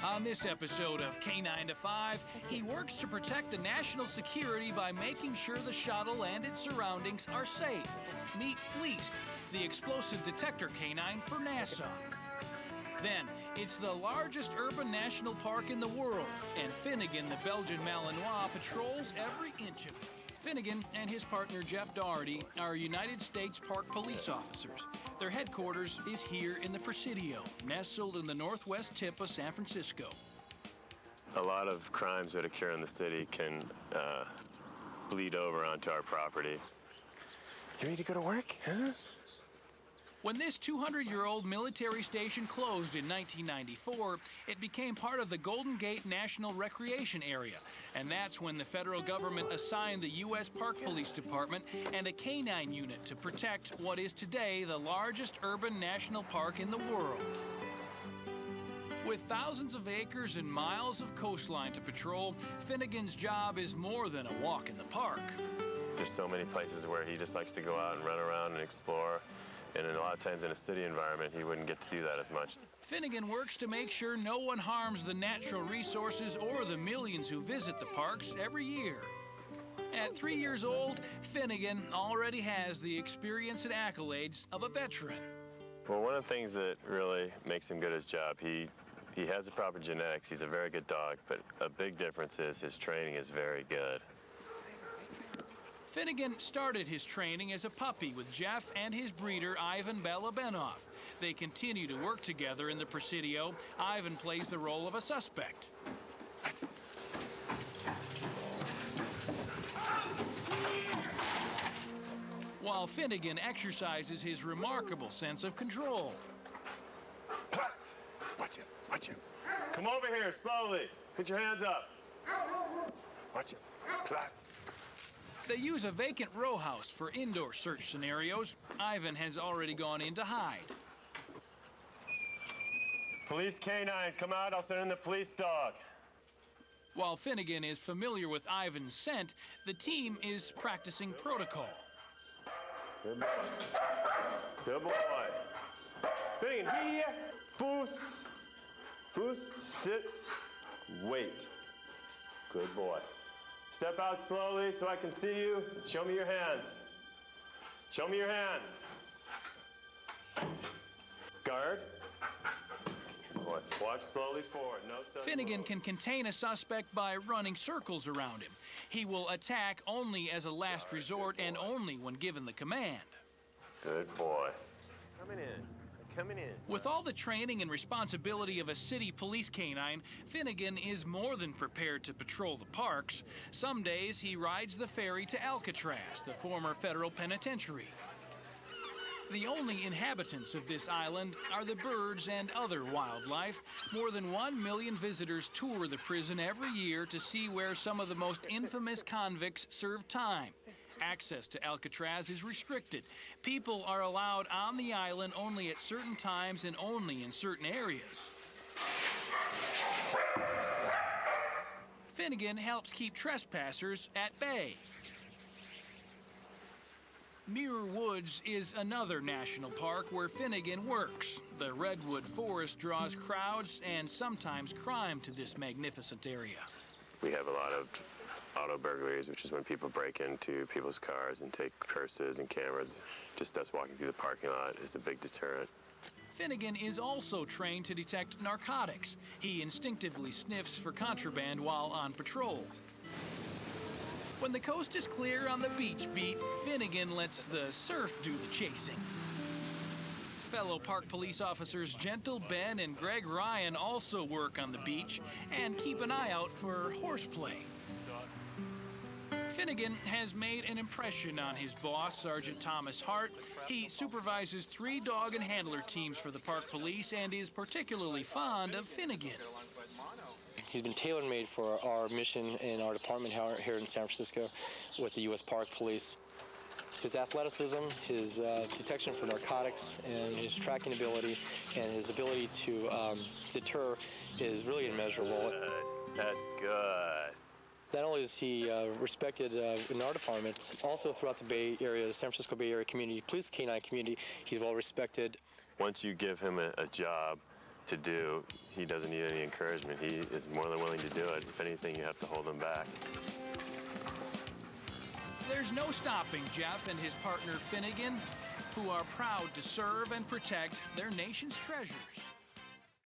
On this episode of K9 to 5, he works to protect the national security by making sure the shuttle and its surroundings are safe. Meet Fleece, the explosive detector canine for NASA. Then, it's the largest urban national park in the world, and Finnegan, the Belgian Malinois, patrols every inch of it. Finnegan and his partner Jeff Doherty are United States Park Police officers. Their headquarters is here in the Presidio, nestled in the northwest tip of San Francisco. A lot of crimes that occur in the city can bleed over onto our property. You ready to go to work, huh? When this 200-year-old military station closed in 1994, it became part of the Golden Gate National Recreation Area, and that's when the federal government assigned the U.S. Park Police Department and a canine unit to protect what is today the largest urban national park in the world. With thousands of acres and miles of coastline to patrol, Finnegan's job is more than a walk in the park. There's so many places where he just likes to go out and run around and explore. And a lot of times in a city environment, he wouldn't get to do that as much. Finnegan works to make sure no one harms the natural resources or the millions who visit the parks every year. At 3 years old, Finnegan already has the experience and accolades of a veteran. Well, one of the things that really makes him good at his job, he has the proper genetics. He's a very good dog, but a big difference is his training is very good. Finnegan started his training as a puppy with Jeff and his breeder, Ivan Balabanov. They continue to work together in the Presidio. Ivan plays the role of a suspect. While Finnegan exercises his remarkable sense of control. Watch him, watch him. Come over here, slowly. Put your hands up. Watch him. Platz. They use a vacant row house for indoor search scenarios. Ivan has already gone in to hide. Police canine, come out. I'll send in the police dog. While Finnegan is familiar with Ivan's scent, the team is practicing protocol. Good boy. Good boy. Finnegan, here. Foos. Foos, sits, wait. Good boy. Step out slowly so I can see you. Show me your hands. Show me your hands. Guard. Boy, walk slowly forward. No sudden Finnegan moves. can contain a suspect by running circles around him. He will attack only as a last resort and only when given the command. Good boy. Coming in. Coming in. With all the training and responsibility of a city police canine, Finnegan is more than prepared to patrol the parks. Some days he rides the ferry to Alcatraz, the former federal penitentiary. The only inhabitants of this island are the birds and other wildlife. More than 1 million visitors tour the prison every year to see where some of the most infamous convicts serve time. Access to Alcatraz is restricted. People are allowed on the island only at certain times and only in certain areas. Finnegan helps keep trespassers at bay. Muir Woods is another national park where Finnegan works. The redwood forest draws crowds and sometimes crime to this magnificent area. We have a lot of auto burglaries, which is when people break into people's cars and take purses and cameras. Just us walking through the parking lot is a big deterrent. Finnegan is also trained to detect narcotics. He instinctively sniffs for contraband while on patrol. When the coast is clear on the beach beat, Finnegan lets the surf do the chasing. Fellow park police officers Gentle Ben and Greg Ryan also work on the beach and keep an eye out for horseplay. Finnegan has made an impression on his boss, Sergeant Thomas Hart. He supervises 3 dog and handler teams for the park police and is particularly fond of Finnegan. He's been tailor-made for our mission in our department here in San Francisco with the U.S. Park Police. His athleticism, his detection for narcotics, and his tracking ability, and his ability to deter is really immeasurable. That's good. Not only is he respected in our department, also throughout the Bay Area, the San Francisco Bay Area community, police canine community, he's well respected. Once you give him a job, to do. He doesn't need any encouragement. He is more than willing to do it. If anything, you have to hold him back. There's no stopping Jeff and his partner Finnegan, who are proud to serve and protect their nation's treasures.